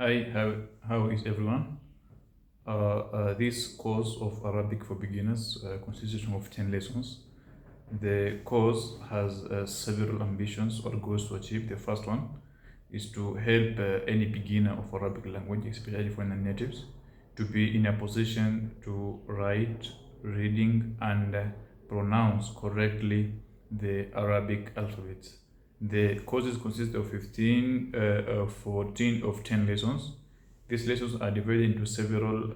Hi, how is everyone? This course of Arabic for beginners consists of 10 lessons. The course has several ambitions or goals to achieve. The first one is to help any beginner of Arabic language, especially for non-natives, to be in a position to write, reading, and pronounce correctly the Arabic alphabet. The courses consist of 14 of 10 lessons. These lessons are divided into several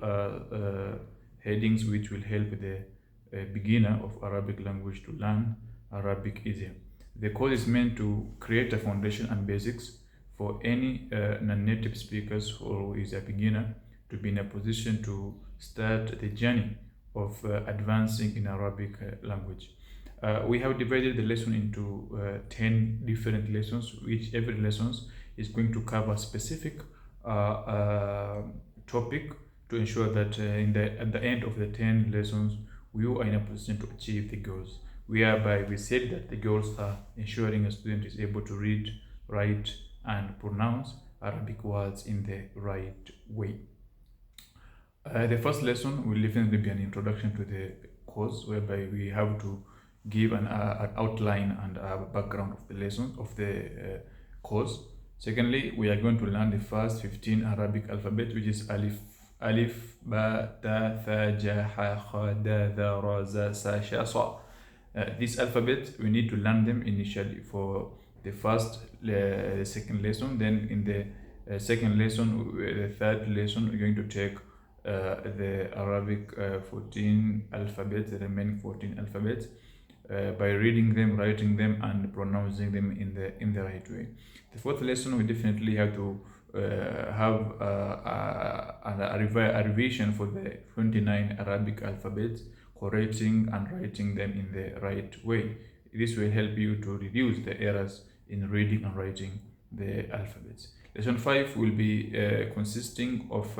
headings which will help the beginner of Arabic language to learn Arabic easier. The course is meant to create a foundation and basics for any non-native speakers who is a beginner to be in a position to start the journey of advancing in Arabic language. We have divided the lesson into 10 different lessons, which every lesson is going to cover a specific topic to ensure that at the end of the 10 lessons, we are in a position to achieve the goals. Whereby we said that the goals are ensuring a student is able to read, write, and pronounce Arabic words in the right way. The first lesson will definitely be an introduction to the course, whereby we have to give an outline and a background of the lesson of the course. Secondly, we are going to learn the first 15 Arabic alphabet, which is alif, ba, ta, tha, ja, ha, kha, da, da, ra, za, sa, sha, sa. This alphabet, we need to learn them initially for the first, second lesson. Then in the second lesson, the third lesson, we're going to take the Arabic 14 alphabets, the remaining 14 alphabets, by reading them, writing them, and pronouncing them in the right way. The fourth lesson, we definitely have to have a revision for the 29 Arabic alphabets, correcting and writing them in the right way. This will help you to reduce the errors in reading and writing the alphabets. Lesson 5 will be consisting of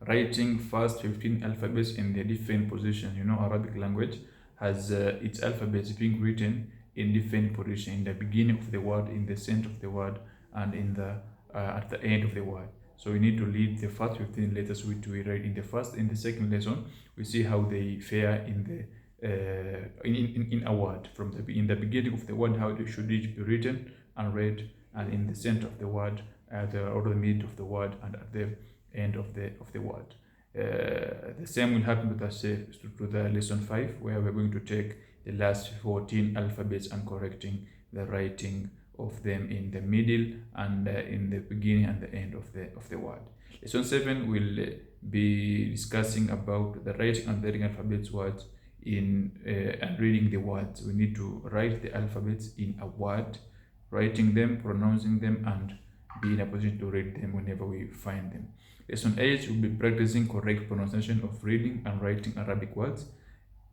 writing first 15 alphabets in the different positions. You know, Arabic language has its alphabets being written in different positions, in the beginning of the word, in the center of the word, and in the at the end of the word. So we need to lead the first 15 letters which we write in the second lesson. We see how they fare in the in a word from in the beginning of the word, how they should each be written and read, and in the center of the word, or the mid of the word, and at the end of the word. The same will happen with us to the lesson 5, where we're going to take the last 14 alphabets and correcting the writing of them in the middle and in the beginning and the end of the word. Lesson 7 will be discussing about the writing and reading alphabets words in and reading the words. We need to write the alphabets in a word, writing them, pronouncing them, and be in a position to read them whenever we find them. Lesson 8 will be practicing correct pronunciation of reading and writing Arabic words,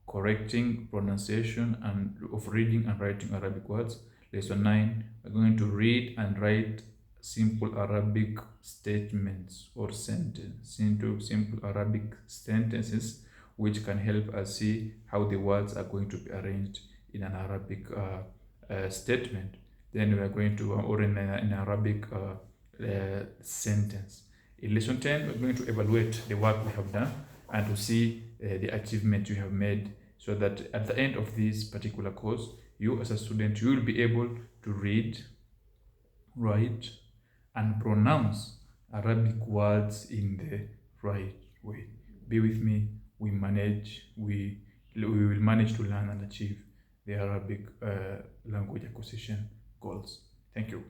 correcting pronunciation and of reading and writing Arabic words. Lesson 9, we're going to read and write simple Arabic statements or sentences into simple Arabic sentences, which can help us see how the words are going to be arranged in an Arabic statement. Then we are going to, or in an Arabic sentence. In lesson 10, we're going to evaluate the work we have done and to see the achievement you have made, so that at the end of this particular course, you as a student, you will be able to read, write, and pronounce Arabic words in the right way. Be with me. We will manage to learn and achieve the Arabic language acquisition goals. Thank you.